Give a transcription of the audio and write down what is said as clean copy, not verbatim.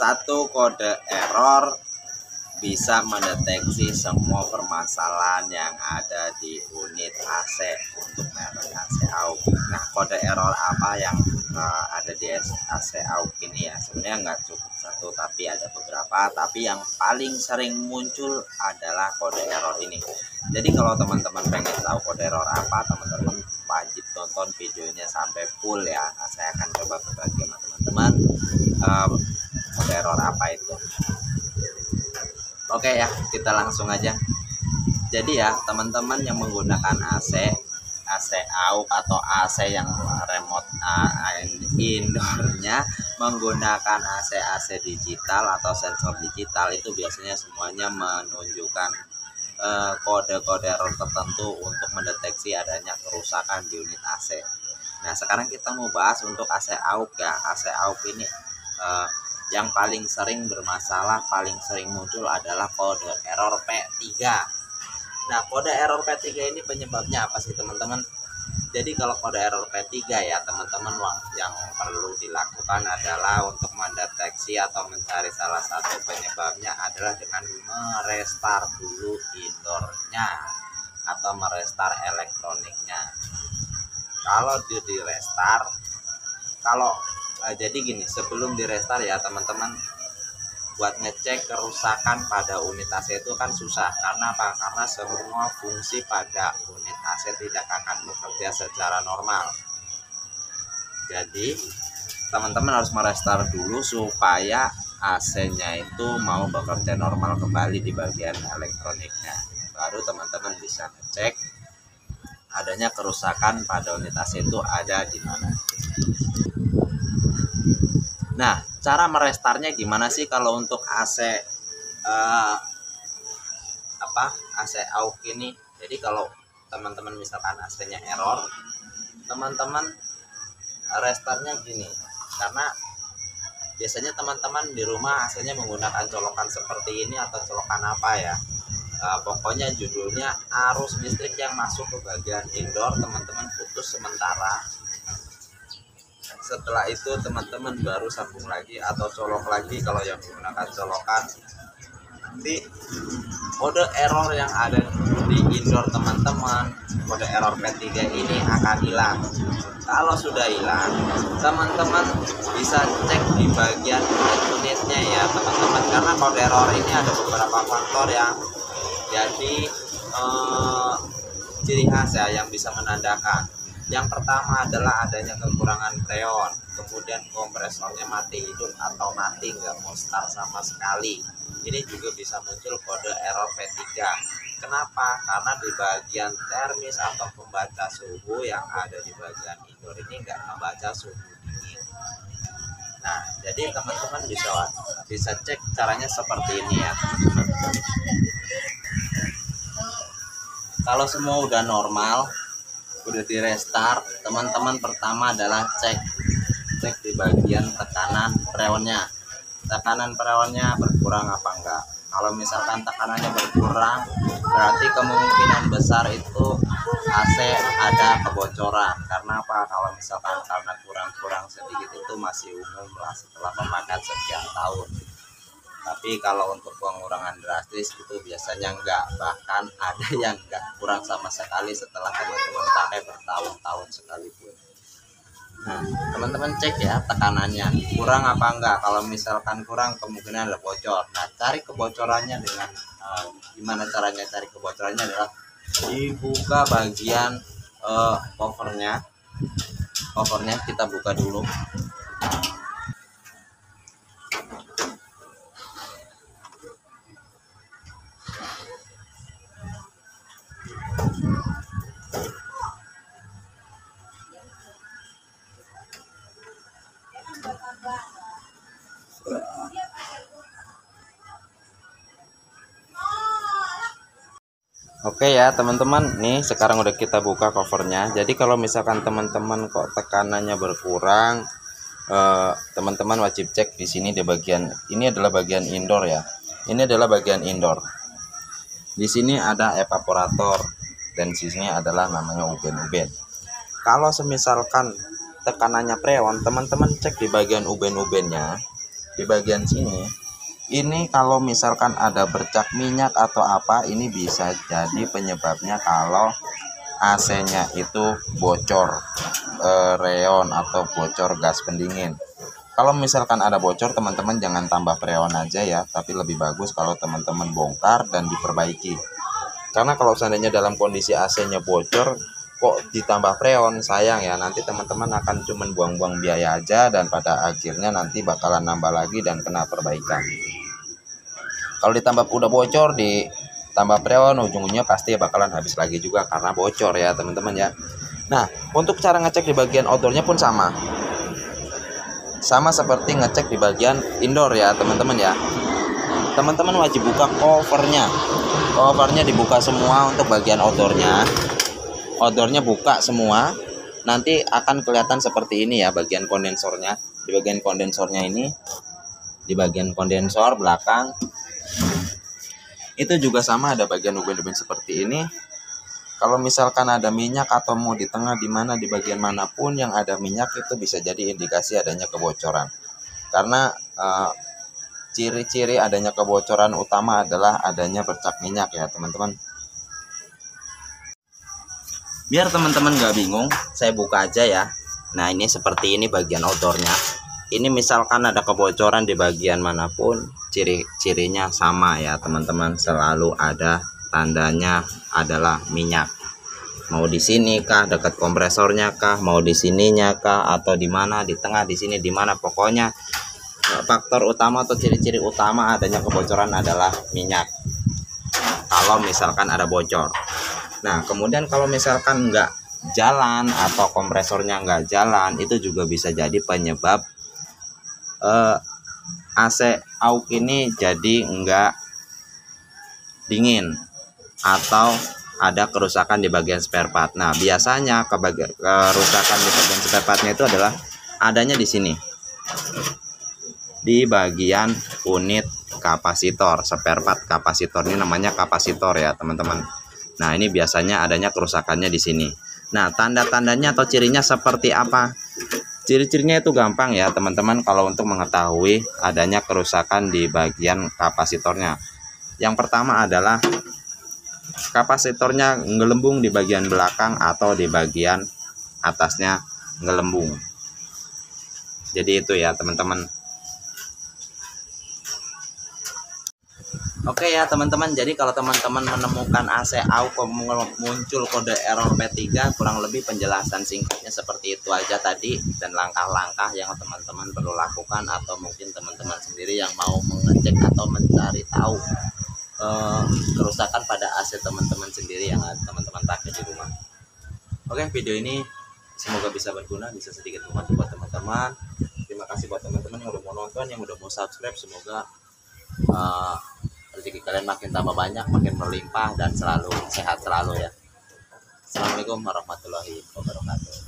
satu kode error bisa mendeteksi semua permasalahan yang ada di unit AC untuk merek AC AUK. Nah, kode error apa yang ada di AC AUK ini ya? Sebenarnya nggak cukup satu, tapi ada beberapa. Tapi yang paling sering muncul adalah kode error ini. Jadi kalau teman-teman pengen tahu kode error apa, teman-teman wajib tonton videonya sampai full ya. Saya akan coba berbagi sama teman-teman kode error apa itu. Oke ya, kita langsung aja. Jadi ya, teman-teman yang menggunakan AC AUK atau AC yang remote indoornya menggunakan AC digital atau sensor digital, itu biasanya semuanya menunjukkan kode-kode error tertentu untuk mendeteksi adanya kerusakan di unit AC. Nah, sekarang kita mau bahas untuk AC AUK ya. AC AUK ini yang paling sering bermasalah, paling sering muncul adalah kode error P3. Nah, kode error P3 ini penyebabnya apa sih teman-teman? Jadi kalau kode error P3 ya teman-teman, yang perlu dilakukan adalah untuk mendeteksi atau mencari salah satu penyebabnya adalah dengan merestart dulu indoornya atau merestart elektroniknya. Kalau di restart, jadi gini, sebelum di restart ya teman-teman, buat ngecek kerusakan pada unit AC itu kan susah. Karena apa? Karena semua fungsi pada unit AC tidak akan bekerja secara normal. Jadi teman-teman harus merestart dulu supaya AC-nya itu mau bekerja normal kembali di bagian elektroniknya. Baru teman-teman bisa ngecek adanya kerusakan pada unit AC itu ada di mana. Nah, cara merestartnya gimana sih kalau untuk AC AC AUK ini? Jadi kalau teman-teman misalkan AC-nya error, teman-teman restartnya gini. Karena biasanya teman-teman di rumah AC-nya menggunakan colokan seperti ini atau colokan apa ya? Pokoknya judulnya arus listrik yang masuk ke bagian indoor teman-teman putus sementara. Setelah itu teman-teman baru sambung lagi atau colok lagi kalau yang menggunakan colokan. Nanti kode error yang ada di indoor teman-teman, kode error P3 ini akan hilang. Kalau sudah hilang, teman-teman bisa cek di bagian unitnya ya teman-teman, karena kode error ini ada beberapa faktor yang jadi ciri khas ya yang bisa menandakan. Yang pertama adalah adanya kekurangan freon, kemudian kompresornya mati hidup atau mati nggak mau start sama sekali. Ini juga bisa muncul kode error P3. Kenapa? Karena di bagian termis atau pembaca suhu yang ada di bagian indoor ini nggak membaca suhu dingin. Nah, jadi teman-teman bisa cek caranya seperti ini ya. Kalau semua udah normal, udah di restart, teman-teman pertama adalah cek di bagian tekanan freonnya. Tekanan freonnya berkurang apa enggak? Kalau misalkan tekanannya berkurang, berarti kemungkinan besar itu AC ada kebocoran. Karena apa? Kalau misalkan karena kurang sedikit itu masih umum lah setelah memakan sekian tahun. Tapi kalau untuk pengurangan drastis itu biasanya enggak, bahkan ada yang enggak kurang sama sekali setelah teman-teman pakai bertahun-tahun sekalipun. Nah, teman-teman cek ya tekanannya kurang apa enggak. Kalau misalkan kurang, kemungkinan ada bocor. Nah, cari kebocorannya dengan gimana caranya cari kebocorannya adalah dibuka bagian covernya kita buka dulu. Oke ya teman-teman, nih sekarang udah kita buka covernya. Jadi kalau misalkan teman-teman kok tekanannya berkurang, teman-teman wajib cek di sini di bagian ini adalah bagian indoor ya. Ini adalah bagian indoor. Di sini ada evaporator dan di sini adalah namanya uben-uben. Kalau semisalkan tekanannya freon, teman-teman cek di bagian uben-ubennya. di bagian sini ini kalau misalkan ada bercak minyak atau apa, ini bisa jadi penyebabnya kalau AC-nya itu bocor freon atau bocor gas pendingin. Kalau misalkan ada bocor, teman-teman jangan tambah freon aja ya, tapi lebih bagus kalau teman-teman bongkar dan diperbaiki. Karena kalau seandainya dalam kondisi AC-nya bocor kok ditambah freon, sayang ya, nanti teman-teman akan cuman buang-buang biaya aja dan pada akhirnya nanti bakalan nambah lagi dan kena perbaikan. Kalau ditambah udah bocor ditambah freon, ujung-ujungnya pasti bakalan habis lagi juga karena bocor ya teman-teman ya. Nah, untuk cara ngecek di bagian outdoornya pun sama seperti ngecek di bagian indoor ya teman-teman ya. Teman-teman wajib buka covernya dibuka semua. Untuk bagian outdoornya buka semua, nanti akan kelihatan seperti ini ya bagian kondensornya. Di bagian kondensornya ini, di bagian kondensor belakang itu juga sama, ada bagian ubin-ubin seperti ini. Kalau misalkan ada minyak atau mau di tengah di mana di bagian manapun yang ada minyak, itu bisa jadi indikasi adanya kebocoran. Karena ciri-ciri adanya kebocoran utama adalah adanya bercak minyak ya teman-teman. Biar teman-teman gak bingung, saya buka aja ya. Nah, ini seperti ini bagian outdoornya. Ini misalkan ada kebocoran di bagian manapun, ciri-cirinya sama ya teman-teman, selalu ada tandanya adalah minyak. Mau di sini kah, dekat kompresornya kah, mau di sininya kah, atau di mana, di tengah, di sini, di mana, pokoknya faktor utama atau ciri-ciri utama adanya kebocoran adalah minyak. Kalau misalkan ada bocor. Nah, kemudian kalau misalkan nggak jalan atau kompresornya nggak jalan, itu juga bisa jadi penyebab AC AUK ini jadi nggak dingin atau ada kerusakan di bagian spare part. Nah, biasanya kerusakan di bagian spare partnya itu adalah adanya di sini, di bagian unit kapasitor. Spare part kapasitor ini namanya kapasitor ya teman-teman. Nah, ini biasanya adanya kerusakannya di sini. Nah, tanda-tandanya atau cirinya seperti apa? Ciri-cirinya itu gampang ya teman-teman kalau untuk mengetahui adanya kerusakan di bagian kapasitornya. Yang pertama adalah kapasitornya ngelembung di bagian belakang atau di bagian atasnya ngelembung. Jadi itu ya teman-teman. Oke ya teman-teman, jadi kalau teman-teman menemukan AC AUK muncul kode error P3, kurang lebih penjelasan singkatnya seperti itu aja tadi, dan langkah-langkah yang teman-teman perlu lakukan, atau mungkin teman-teman sendiri yang mau mengecek atau mencari tahu kerusakan pada AC teman-teman sendiri yang teman-teman pakai di rumah. Oke, video ini semoga bisa berguna, bisa sedikit membantu buat teman-teman. Terima kasih buat teman-teman yang udah mau nonton, yang udah mau subscribe. Semoga rezeki kalian makin tambah banyak, makin berlimpah, dan selalu sehat selalu ya. Assalamualaikum warahmatullahi wabarakatuh.